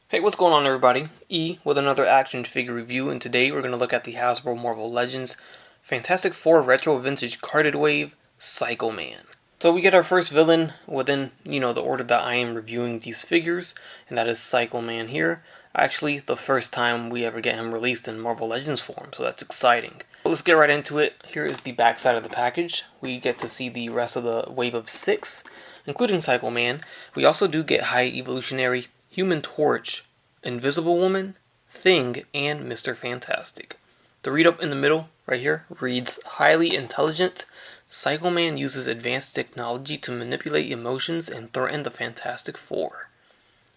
Hey, what's going on everybody? E with another action figure review, and today we're going to look at the Hasbro Marvel Legends Fantastic Four Retro Vintage Carded Wave Psycho Man. So we get our first villain within, the order that I am reviewing these figures, and that is Psycho Man here. Actually, the first time we ever get him released in Marvel Legends form, so that's exciting. But let's get right into it. Here is the back side of the package. We get to see the rest of the wave of 6, including Psycho Man. We also do get High Evolutionary, Human Torch, Invisible Woman, Thing, and Mr. Fantastic. The read up in the middle, right here, reads, Highly intelligent, Psycho Man uses advanced technology to manipulate emotions and threaten the Fantastic Four.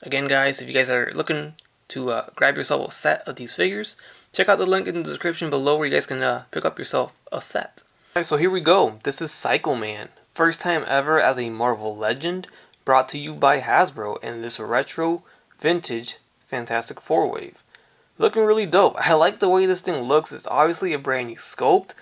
Again, guys, if you guys are looking to grab yourself a set of these figures, check out the link in the description below where you guys can pick up yourself a set. Alright, so here we go. This is Psycho Man. First time ever as a Marvel Legend, brought to you by Hasbro in this retro, vintage, Fantastic Four wave. Looking really dope. I like the way this thing looks. It's obviously a brand new sculpt,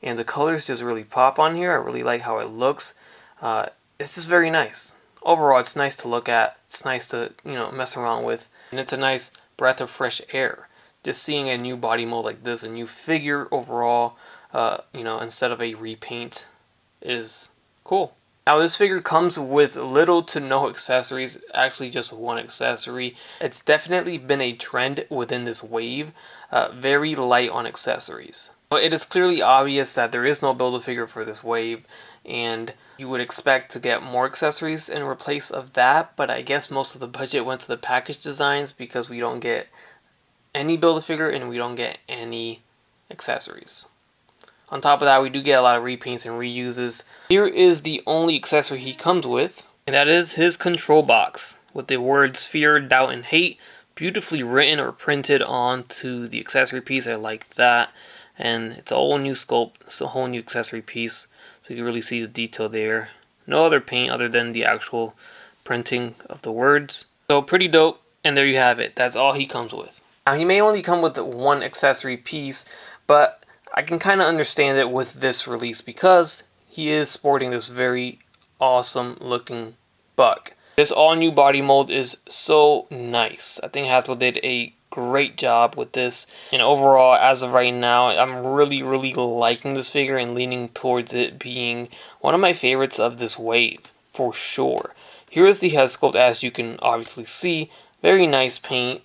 and the colors just really pop on here. I really like how it looks. It's just very nice. Overall, it's nice to look at. It's nice to, mess around with. And it's a nice breath of fresh air. Just seeing a new body mold like this, a new figure overall, instead of a repaint is cool. Now this figure comes with little to no accessories, actually just one accessory. It's definitely been a trend within this wave, very light on accessories. But it is clearly obvious that there is no Build-A-Figure for this wave, and you would expect to get more accessories in replace of that, but I guess most of the budget went to the package designs because we don't get any Build-A-Figure and we don't get any accessories. On top of that, we do get a lot of repaints and reuses. Here is the only accessory he comes with, and that is his control box with the words fear, doubt, and hate beautifully written or printed onto the accessory piece. I like that. And it's a whole new sculpt. It's a whole new accessory piece, so you can really see the detail there. No other paint other than the actual printing of the words. So pretty dope, and there you have it. That's all he comes with. Now he may only come with one accessory piece, but I can kind of understand it with this release because he is sporting this very awesome looking buck. This all new body mold is so nice. I think Hasbro did a great job with this, and overall as of right now I'm really liking this figure and leaning towards it being one of my favorites of this wave for sure. Here is the head sculpt, as you can obviously see. Very nice paint,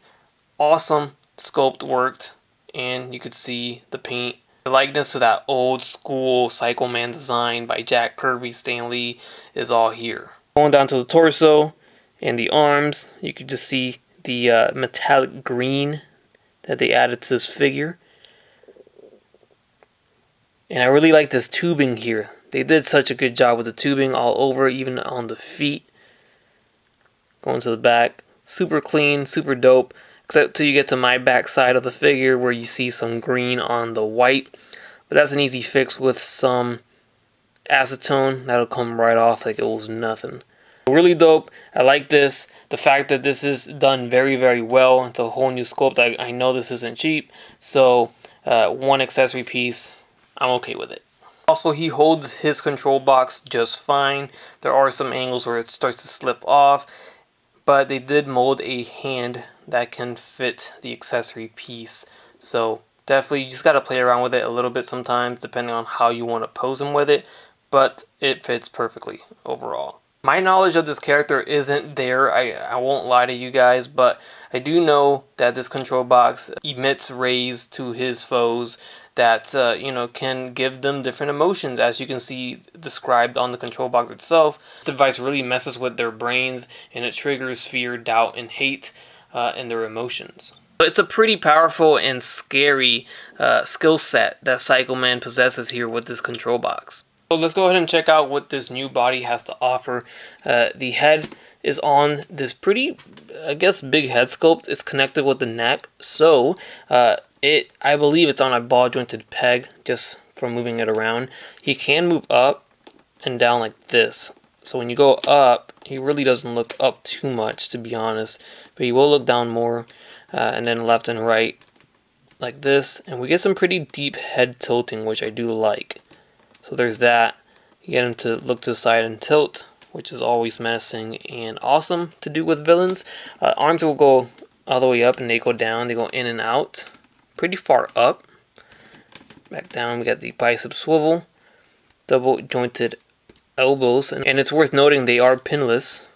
awesome sculpt worked, and you could see the paint. The likeness to that old school Psycho Man design by Jack Kirby Stan Lee is all here. Going down to the torso and the arms, you can just see the metallic green that they added to this figure. And I really like this tubing here. They did such a good job with the tubing all over, even on the feet. Going to the back, super clean, super dope. Except till you get to my back side of the figure where you see some green on the white. But that's an easy fix with some acetone. That'll come right off like it was nothing. Really dope. I like this. The fact that this is done very well. It's a whole new sculpt. I know this isn't cheap. So one accessory piece, I'm okay with it. Also, he holds his control box just fine. There are some angles where it starts to slip off, but they did mold a hand that can fit the accessory piece. So definitely you just got to play around with it a little bit sometimes depending on how you want to pose him with it, but it fits perfectly overall. My knowledge of this character isn't there, I won't lie to you guys, but I do know that this control box emits rays to his foes that can give them different emotions, as you can see described on the control box itself. This device really messes with their brains, and it triggers fear, doubt, and hate in their emotions. But it's a pretty powerful and scary skill set that Psycho Man possesses here with this control box. So let's go ahead and check out what this new body has to offer. The head is on this pretty, I guess, big head sculpt. It's connected with the neck, so I believe it's on a ball jointed peg just from moving it around. He can move up and down like this. So when you go up, he really doesn't look up too much, to be honest, but he will look down more, and then left and right like this, and we get some pretty deep head tilting, which I do like. So there's that. You get him to look to the side and tilt, which is always menacing and awesome to do with villains. Arms will go all the way up, and they go down, they go in and out, pretty far up. Back down, we got the bicep swivel, double jointed elbows, and it's worth noting they are pinless,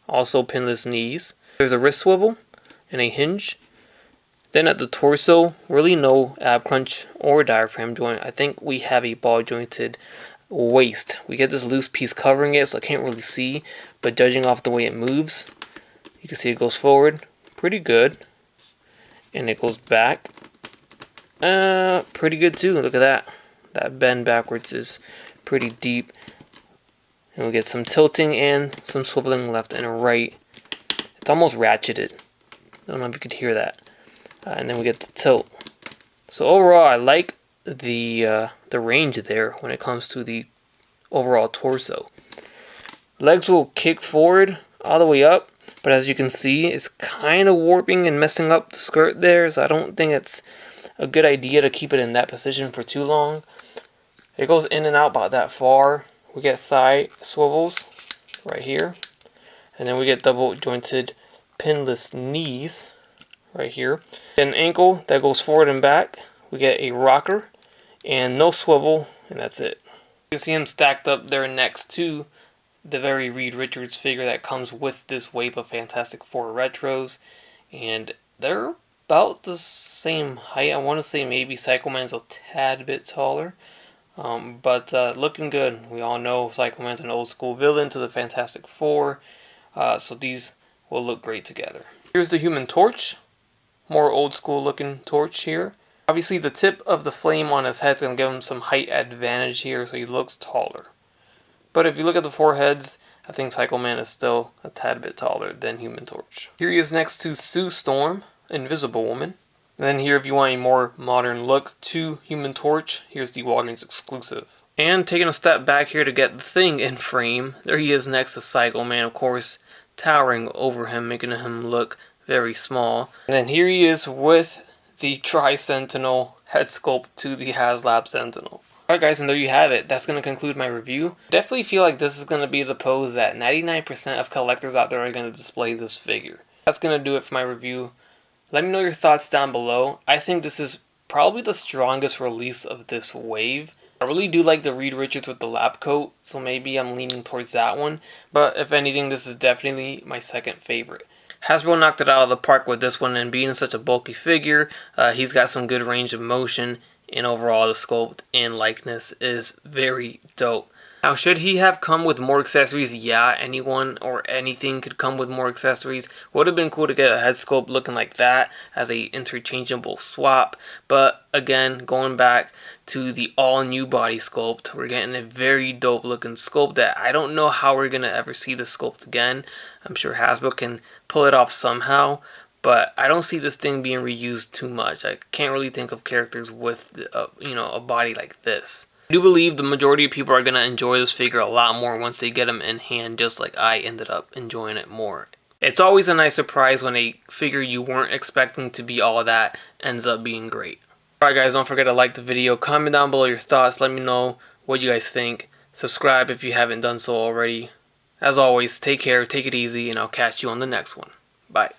also pinless knees. There's a wrist swivel and a hinge. Then at the torso, really no ab crunch or diaphragm joint. I think we have a ball jointed waist. We get this loose piece covering it, so I can't really see, but judging off the way it moves, you can see it goes forward pretty good, and it goes back pretty good too. Look at that. That bend backwards is pretty deep. And we get some tilting and some swiveling left and right. It's almost ratcheted. I don't know if you could hear that. And then we get the tilt. So overall, I like the range there when it comes to the overall torso. Legs will kick forward all the way up, but as you can see, it's kind of warping and messing up the skirt there, so I don't think it's a good idea to keep it in that position for too long. It goes in and out about that far. We get thigh swivels right here, and then we get double jointed pinless knees right here. An ankle that goes forward and back. We get a rocker and no swivel, and that's it. You can see them stacked up there next to the very Reed Richards figure that comes with this wave of Fantastic Four retros, and they're about the same height. I want to say maybe Psycho Man's a tad bit taller, but looking good. We all know Psycho Man's an old school villain to the Fantastic Four, so these will look great together. Here's the Human Torch, more old school looking torch here. Obviously the tip of the flame on his head is going to give him some height advantage here, so he looks taller. But if you look at the foreheads, I think Psycho Man is still a tad bit taller than Human Torch. Here he is next to Sue Storm, Invisible Woman. And then here, if you want a more modern look to Human Torch, here's the Walgreens exclusive. And taking a step back here to get the Thing in frame, there he is next to Psycho Man, of course, towering over him, making him look very small. And then here he is with the Tri-Sentinel head sculpt to the HasLab Sentinel. Alright guys, and there you have it. That's going to conclude my review. Definitely feel like this is going to be the pose that 99% of collectors out there are going to display this figure. That's going to do it for my review. Let me know your thoughts down below. I think this is probably the strongest release of this wave. I really do like the Reed Richards with the lab coat, so maybe I'm leaning towards that one. But if anything, this is definitely my second favorite. Hasbro knocked it out of the park with this one, and being such a bulky figure, he's got some good range of motion, and overall the sculpt and likeness is very dope. Now, should he have come with more accessories? Yeah, anyone or anything could come with more accessories. Would have been cool to get a head sculpt looking like that as a interchangeable swap. But again, going back to the all new body sculpt, we're getting a very dope looking sculpt that I don't know how we're going to ever see this sculpt again. I'm sure Hasbro can pull it off somehow, but I don't see this thing being reused too much. I can't really think of characters with a body like this. I do believe the majority of people are going to enjoy this figure a lot more once they get him in hand, just like I ended up enjoying it more. It's always a nice surprise when a figure you weren't expecting to be all of that ends up being great. Alright guys, don't forget to like the video, comment down below your thoughts, let me know what you guys think. Subscribe if you haven't done so already. As always, take care, take it easy, and I'll catch you on the next one. Bye.